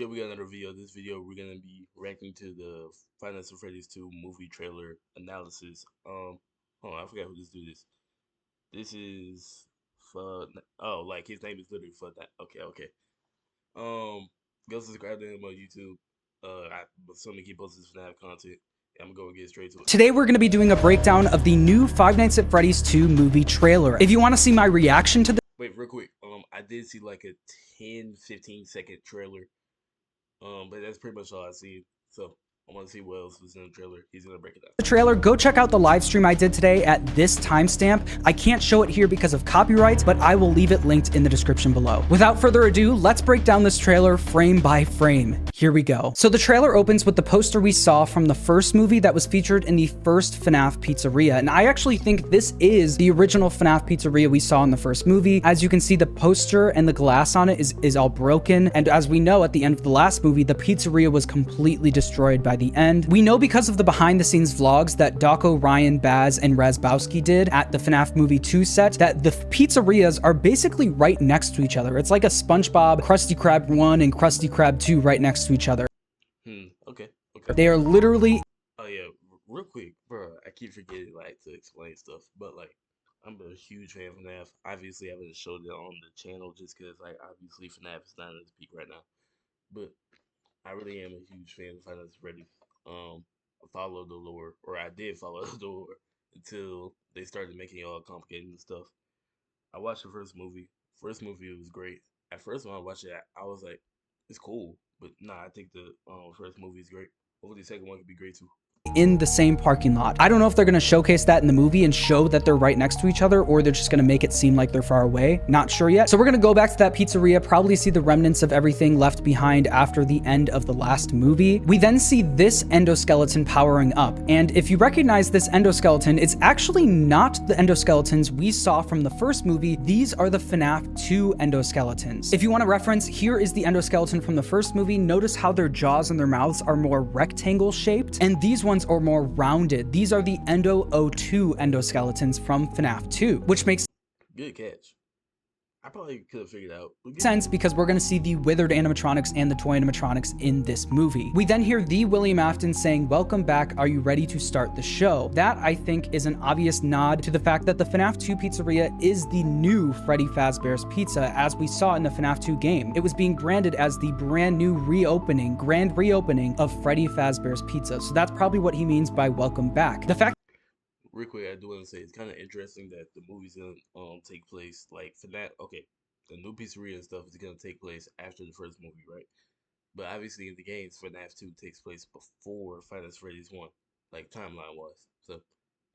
Yeah, we got another video. This video, we're gonna be reacting to the Five Nights at Freddy's 2 movie trailer analysis. Hold on, I forgot who this dude is. This is Fud. Oh, like his name is literally Fud. Okay, okay. Go subscribe to him on YouTube. I'm assuming he posts his FNAF content. I'm gonna get straight to it. Today we're going to be doing a breakdown of the new Five Nights at Freddy's 2 movie trailer. If you want to see my reaction to Wait, real quick. I did see like a 10-15 second trailer. But that's pretty much all I see. So I want to see what else was in the trailer. He's gonna break it down. the trailer, go check out the live stream I did today at this timestamp. I can't show it here because of copyrights, but I will leave it linked in the description below. Without further ado, let's break down this trailer frame by frame. Here we go. So the trailer opens with the poster we saw from the first movie that was featured in the first FNAF pizzeria. And I actually think this is the original FNAF pizzeria we saw in the first movie. As you can see, the poster and the glass on it is all broken. And as we know, at the end of the last movie, the pizzeria was completely destroyed by the end. We know because of the behind the scenes vlogs that Dawko, Ryan, Baz, and Razbowski did at the FNAF movie 2 set that the pizzerias are basically right next to each other. It's like a SpongeBob, Krusty Krab 1 and Krusty Krab 2 right next to each other. Okay. They are literally... Oh yeah, real quick, bro. I keep forgetting like to explain stuff, but like I'm a huge fan of FNAF. Obviously, I haven't showed it on the channel just because like obviously FNAF is not at its peak right now, but I really am a huge fan of Five Nights at Freddy's. I follow the lore, or I did follow the lore until they started making it all complicated and stuff. I watched the first movie. First movie was great. At first when I watched it, I was like, it's cool, but nah, I think the first movie is great. Hopefully the second one could be great too. In the same parking lot. I don't know if they're going to showcase that in the movie and show that they're right next to each other, or they're just going to make it seem like they're far away. Not sure yet. So we're going to go back to that pizzeria, probably see the remnants of everything left behind after the end of the last movie. We then see this endoskeleton powering up. And if you recognize this endoskeleton, it's actually not the endoskeletons we saw from the first movie. These are the FNAF 2 endoskeletons. If you want to reference, here is the endoskeleton from the first movie. Notice how their jaws and their mouths are more rectangle shaped, and these ones are more rounded. These are the Endo 02 endoskeletons from FNAF 2, which makes good catch. I probably could have figured out. Sense because we're going to see the withered animatronics and the toy animatronics in this movie. We then hear the William Afton saying, "Welcome back, are you ready to start the show?" That, I think, is an obvious nod to the fact that the FNAF 2 pizzeria is the new Freddy Fazbear's Pizza, as we saw in the FNAF 2 game. It was being branded as the brand new grand reopening of Freddy Fazbear's Pizza. So that's probably what he means by welcome back. The fact Real quick, I do want to say it's kind of interesting that the movie's gonna take place like FNAF. Okay, the new pizzeria and stuff is gonna take place after the first movie, right? But obviously in the games, FNAF 2 takes place before Five Nights at Freddy's 1, like timeline wise. So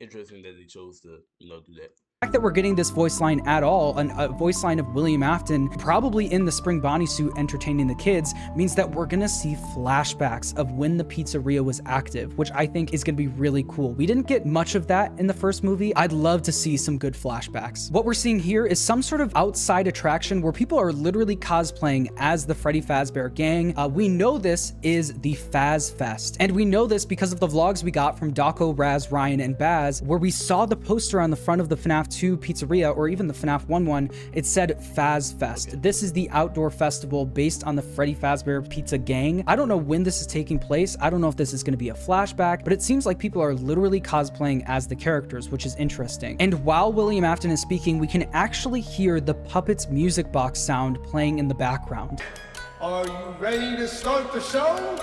interesting that they chose to do that. fact that we're getting this voice line at all, a voice line of William Afton, probably in the spring Bonnie suit entertaining the kids, means that we're gonna see flashbacks of when the pizzeria was active, which I think is gonna be really cool. We didn't get much of that in the first movie. I'd love to see some good flashbacks. What we're seeing here is some sort of outside attraction where people are literally cosplaying as the Freddy Fazbear gang. We know this is the Faz Fest, and we know this because of the vlogs we got from Dawko, Raz, Ryan, and Baz, where we saw the poster on the front of the FNAF 2 pizzeria, or even the FNAF 1 one. It said Faz Fest. Okay. This is the outdoor festival based on the Freddy Fazbear Pizza gang. I don't know when this is taking place. I don't know if this is going to be a flashback, but it seems like people are literally cosplaying as the characters, which is interesting. And while William Afton is speaking, we can actually hear the puppet's music box sound playing in the background. Are you ready to start the show?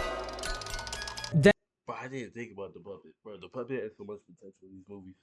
But I didn't think about the puppet, bro. The puppet has so much potential in these movies.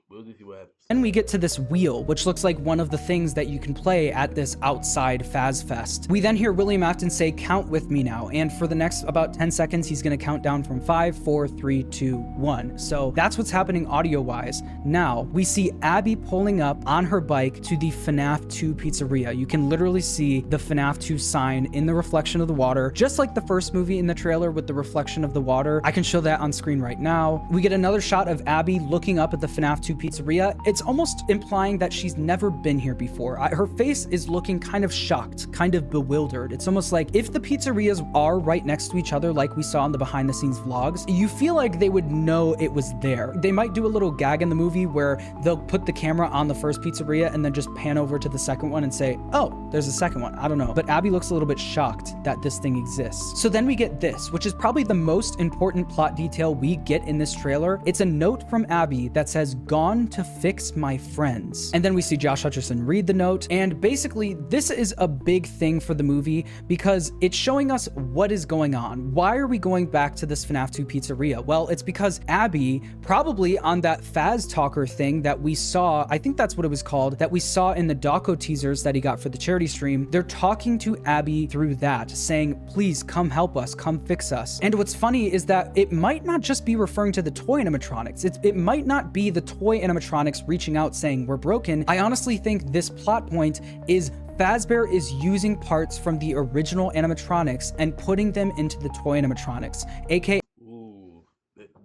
We'll just see what happens. Then we get to this wheel, which looks like one of the things that you can play at this outside Faz Fest. We then hear William Afton say, "Count with me now." And for the next about 10 seconds, he's going to count down from 5, 4, 3, 2, 1. So that's what's happening audio-wise. Now, we see Abby pulling up on her bike to the FNAF 2 pizzeria. You can literally see the FNAF 2 sign in the reflection of the water, just like the first movie in the trailer with the reflection of the water. I can show that on screen right now. We get another shot of Abby looking up at the FNAF FNAF 2 pizzeria, it's almost implying that she's never been here before. Her face is looking kind of shocked, kind of bewildered. It's almost like if the pizzerias are right next to each other, like we saw in the behind the scenes vlogs, you feel like they would know it was there. They might do a little gag in the movie where they'll put the camera on the first pizzeria and then just pan over to the second one and say, oh, there's a second one. I don't know. But Abby looks a little bit shocked that this thing exists. So then we get this, which is probably the most important plot detail we get in this trailer. It's a note from Abby that says, "Gone to fix my friends." And then we see Josh Hutcherson read the note. And basically, this is a big thing for the movie because it's showing us what is going on. Why are we going back to this FNAF 2 pizzeria? Well, it's because Abby, probably on that Faz Talker thing that we saw, I think that's what it was called, that we saw in the doco teasers that he got for the charity stream, they're talking to Abby through that, saying, please come help us, come fix us. And what's funny is that it might not just be referring to the toy animatronics. It might not be the toy animatronics reaching out saying we're broken. I honestly think this plot point is Fazbear is using parts from the original animatronics and putting them into the toy animatronics, aka Ooh,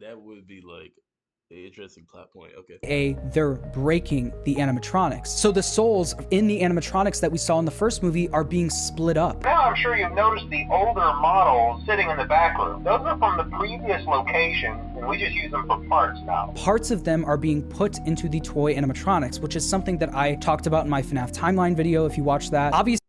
that would be like an interesting plot point. Okay. they're breaking the animatronics. So the souls in the animatronics that we saw in the first movie are being split up. Now I'm sure you've noticed the older models sitting in the back room. Those are from the previous location, and we just use them for parts now. Parts of them are being put into the toy animatronics, which is something that I talked about in my FNAF timeline video, if you watch that. Obviously,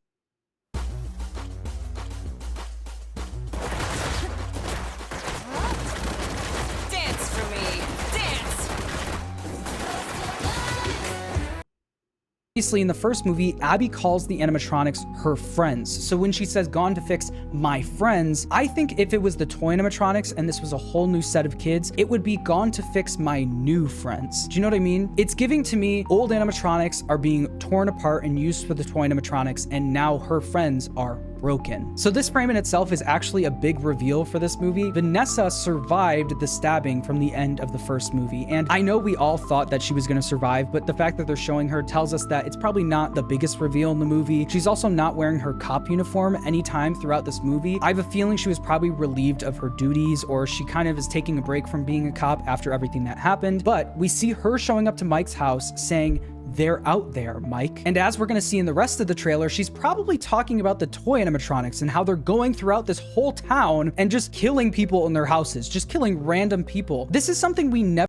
in the first movie, Abby calls the animatronics her friends. So when she says gone to fix my friends, I think if it was the toy animatronics and this was a whole new set of kids, it would be gone to fix my new friends. Do you know what I mean? It's giving to me old animatronics are being torn apart and used for the toy animatronics, and now her friends are broken. So this frame in itself is actually a big reveal for this movie. Vanessa survived the stabbing from the end of the first movie, and I know we all thought that she was going to survive, but the fact that they're showing her tells us that it's probably not the biggest reveal in the movie. She's also not wearing her cop uniform anytime throughout this movie. I have a feeling she was probably relieved of her duties, or she kind of is taking a break from being a cop after everything that happened. But we see her showing up to Mike's house saying, they're out there, Mike. And as we're gonna see in the rest of the trailer, she's probably talking about the toy animatronics and how they're going throughout this whole town and just killing people in their houses, just killing random people. This is something we never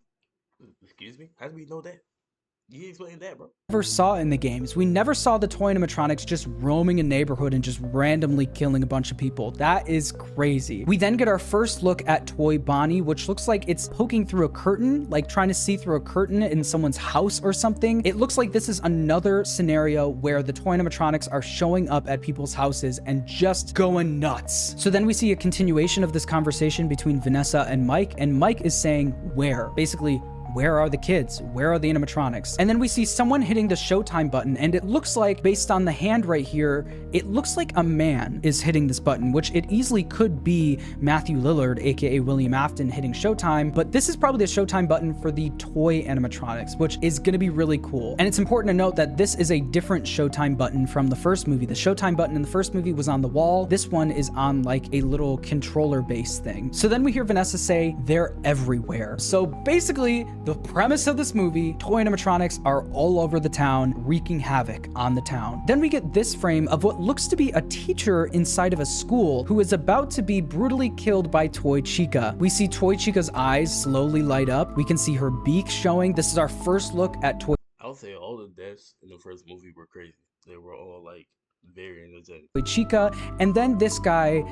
Excuse me? How do we know that? You explain that, bro. never saw in the games. We never saw the toy animatronics just roaming a neighborhood and just randomly killing a bunch of people. That is crazy. We then get our first look at Toy Bonnie, which looks like it's poking through a curtain, like trying to see through a curtain in someone's house or something. It looks like this is another scenario where the toy animatronics are showing up at people's houses and just going nuts. So then we see a continuation of this conversation between Vanessa and Mike is saying, where? Basically, where are the kids? Where are the animatronics? And then we see someone hitting the Showtime button, and it looks like, based on the hand right here, it looks like a man is hitting this button, which it easily could be Matthew Lillard, aka William Afton, hitting Showtime, but this is probably the Showtime button for the toy animatronics, which is gonna be really cool. And it's important to note that this is a different Showtime button from the first movie. The Showtime button in the first movie was on the wall. This one is on like a little controller base thing. So then we hear Vanessa say, they're everywhere. So basically, the premise of this movie, toy animatronics are all over the town, wreaking havoc on the town. Then we get this frame of what looks to be a teacher inside of a school who is about to be brutally killed by Toy Chica. We see Toy Chica's eyes slowly light up. We can see her beak showing. This is our first look at Toy I would say all the deaths in the first movie were crazy. They were all like very energetic. Chica, and then this guy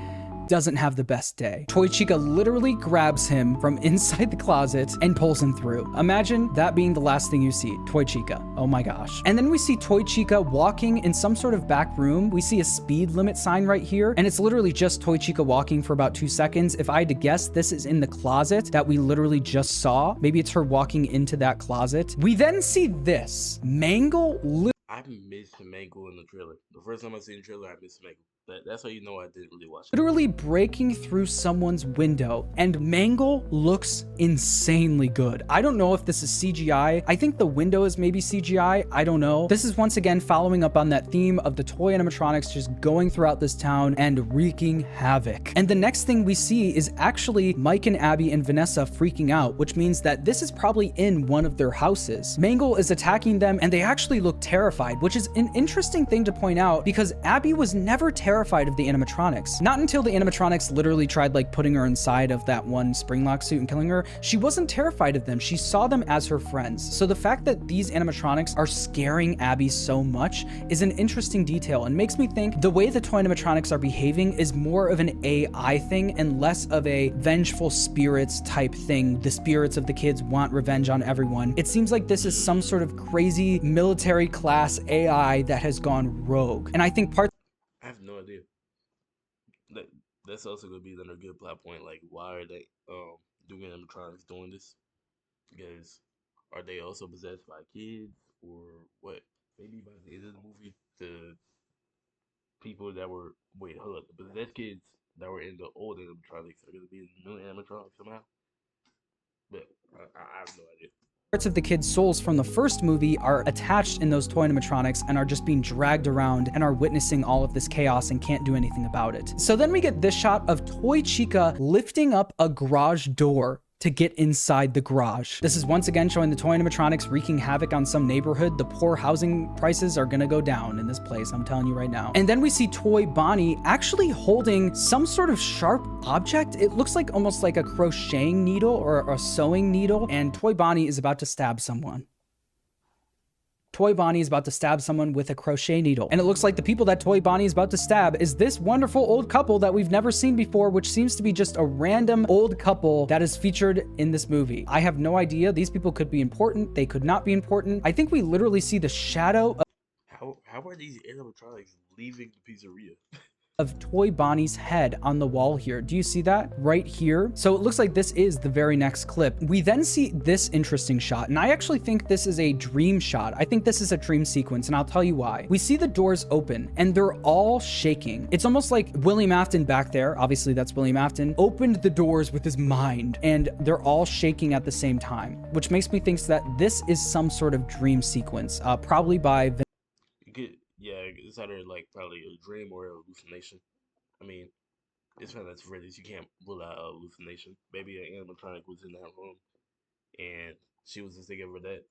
doesn't have the best day. Toy Chica literally grabs him from inside the closet and pulls him through. Imagine that being the last thing you see, Toy Chica. Oh my gosh. And then we see Toy Chica walking in some sort of back room. We see a speed limit sign right here, and it's literally just Toy Chica walking for about 2 seconds. If I had to guess, this is in the closet that we literally just saw. Maybe it's her walking into that closet. We then see this. Mangle I missed Mangle in the trailer. The first time I seen the trailer, I missed Mangle. That's how you know I didn't really watch it. Literally breaking through someone's window, and Mangle looks insanely good. I don't know if this is CGI. I think the window is maybe CGI. I don't know. This is once again following up on that theme of the toy animatronics just going throughout this town and wreaking havoc. And the next thing we see is actually Mike and Abby and Vanessa freaking out, which means that this is probably in one of their houses. Mangle is attacking them and they actually look terrified, which is an interesting thing to point out because Abby was never terrified of the animatronics. Not until the animatronics literally tried like putting her inside of that one Springlock suit and killing her, she wasn't terrified of them. She saw them as her friends. So the fact that these animatronics are scaring Abby so much is an interesting detail and makes me think the way the toy animatronics are behaving is more of an AI thing and less of a vengeful spirits type thing. The spirits of the kids want revenge on everyone. It seems like this is some sort of crazy military class AI that has gone rogue. And I think part I have no idea. That's also gonna be another good plot point. Like, why are they doing animatronics doing this? Because are they also possessed by kids or what? Maybe by the end of the movie, the people that were hold up, the possessed kids that were in the old animatronics are gonna be in the new animatronics somehow. But I have no idea. parts of the kids' souls from the first movie are attached in those toy animatronics and are just being dragged around and are witnessing all of this chaos and can't do anything about it. So then we get this shot of Toy Chica lifting up a garage door to get inside the garage. This is once again showing the toy animatronics wreaking havoc on some neighborhood. The poor housing prices are gonna go down in this place, I'm telling you right now. And then we see Toy Bonnie actually holding some sort of sharp object. It looks like almost like a crocheting needle or a sewing needle, and Toy Bonnie is about to stab someone. Toy Bonnie is about to stab someone with a crochet needle. And it looks like the people that Toy Bonnie is about to stab is this wonderful old couple that we've never seen before, which seems to be just a random old couple that is featured in this movie. I have no idea. These people could be important. They could not be important. I think we literally see the shadow How are these animatronics leaving the pizzeria? of Toy Bonnie's head on the wall here. Do you see that right here? So it looks like this is the very next clip. We then see this interesting shot, and I actually think this is a dream shot. I think this is a dream sequence, and I'll tell you why. We see the doors open, and they're all shaking. It's almost like William Afton back there, obviously that's William Afton, opened the doors with his mind, and they're all shaking at the same time, which makes me think that this is some sort of dream sequence, probably by Yeah, it's either like probably a dream or a hallucination. I mean, it's Five Nights at Freddy's. You can't rule out a hallucination. Maybe an animatronic was in that room and she was just thinking of that.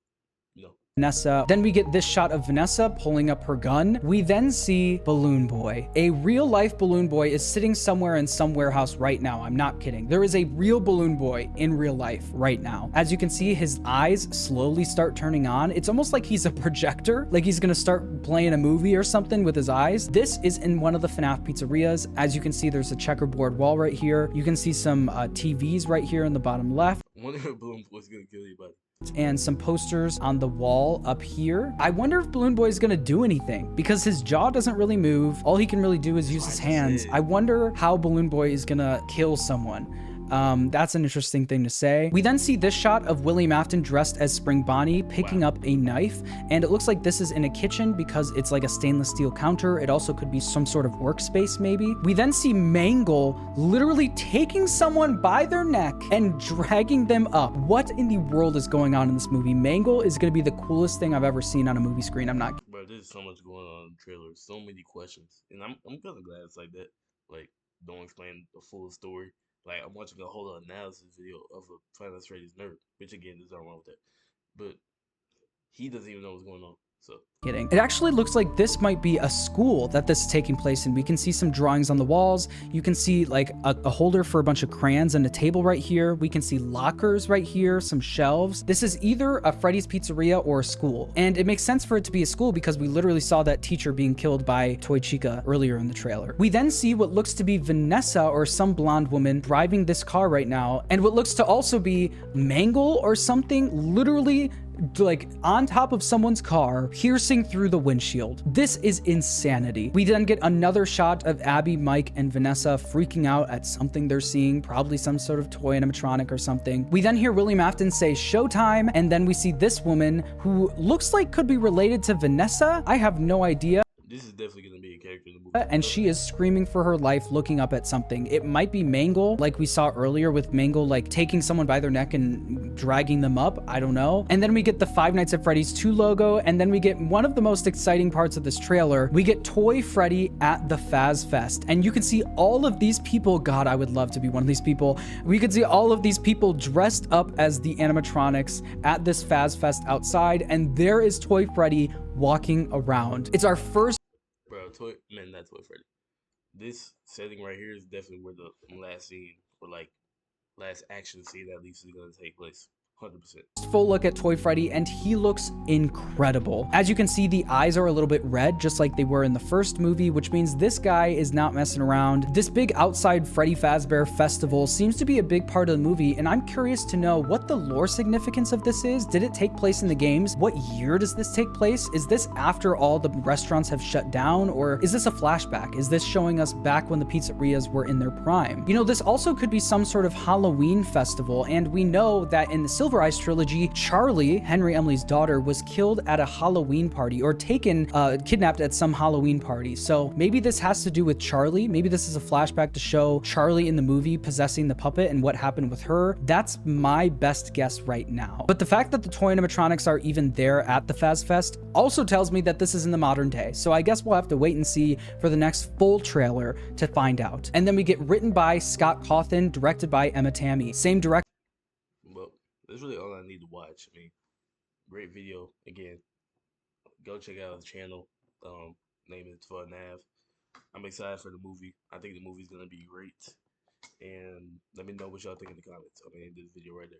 No. Vanessa. Then we get this shot of Vanessa pulling up her gun. We then see Balloon Boy. A real life Balloon Boy is sitting somewhere in some warehouse right now. I'm not kidding. There is a real Balloon Boy in real life right now. As you can see, his eyes slowly start turning on. It's almost like he's a projector, like he's gonna start playing a movie or something with his eyes. This is in one of the FNAF pizzerias. As you can see, there's a checkerboard wall right here. You can see some TVs right here in the bottom left. Wonder if Balloon was gonna kill you, but and some posters on the wall up here. I wonder if Balloon Boy is gonna do anything because his jaw doesn't really move. All he can really do is use his hands. I wonder how Balloon Boy is gonna kill someone. That's an interesting thing to say. We then see this shot of William Afton dressed as Spring Bonnie picking up a knife, and it looks like this is in a kitchen because it's like a stainless steel counter. It also could be some sort of workspace maybe. We then see Mangle literally taking someone by their neck and dragging them up. What in the world is going on in this movie? Mangle is gonna be the coolest thing I've ever seen on a movie screen. I'm not. bro, there's so much going on in the trailer. So many questions, and I'm kind of glad it's like that. Like, don't explain the full story. Like, I'm watching a whole analysis video of a Five Nights at Freddy's nerd, which again, there's nothing wrong with that. But he doesn't even know what's going on. So Kidding. It actually looks like this might be a school that this is taking place in. We can see some drawings on the walls. You can see like a holder for a bunch of crayons and a table right here. We can see lockers right here, some shelves. This is either a Freddy's Pizzeria or a school. And it makes sense for it to be a school because we literally saw that teacher being killed by Toy Chica earlier in the trailer. We then see what looks to be Vanessa or some blonde woman driving this car right now. And what looks to also be Mangle or something literally like on top of someone's car, piercing through the windshield. This is insanity. We then get another shot of Abby, Mike, and Vanessa freaking out at something they're seeing, probably some sort of toy animatronic or something. We then hear William Afton say showtime, and then we see this woman who looks like could be related to Vanessa. I have no idea. This is definitely gonna be a character in the movie. And she is screaming for her life, looking up at something. It might be Mangle, like we saw earlier with Mangle, like taking someone by their neck and dragging them up. I don't know. And then we get the Five Nights at Freddy's 2 logo, and then we get one of the most exciting parts of this trailer. We get Toy Freddy at the Faz Fest, and you can see all of these people. God, I would love to be one of these people. We could see all of these people dressed up as the animatronics at this Faz Fest outside, and there is Toy Freddy walking around. It's our first Bro, not Toy Freddy. This setting right here is definitely where the last scene, or like last action scene at least, is gonna take place. 100%. full look at Toy Freddy, and he looks incredible. As you can see, the eyes are a little bit red, just like they were in the first movie, which means this guy is not messing around. This big outside Freddy Fazbear festival seems to be a big part of the movie, and I'm curious to know what the lore significance of this is. Did it take place in the games? What year does this take place? Is this after all the restaurants have shut down, or is this a flashback? Is this showing us back when the pizzerias were in their prime? You know, this also could be some sort of Halloween festival, and we know that in the Silver Eyes trilogy, Charlie, Henry Emily's daughter, was killed at a Halloween party, or kidnapped at some Halloween party. So maybe this has to do with Charlie. Maybe this is a flashback to show Charlie in the movie possessing the puppet and what happened with her. That's my best guess right now. But the fact that the toy animatronics are even there at the Faz Fest also tells me that this is in the modern day. So I guess we'll have to wait and see for the next full trailer to find out. And then we get written by Scott Cawthon, directed by Emma Tammy. Same director. Well, that's really all I need to watch. I mean, great video. Again, go check out the channel. Name is for Nav. I'm excited for the movie. I think the movie's gonna be great. And let me know what y'all think in the comments. I'm gonna end this video right there.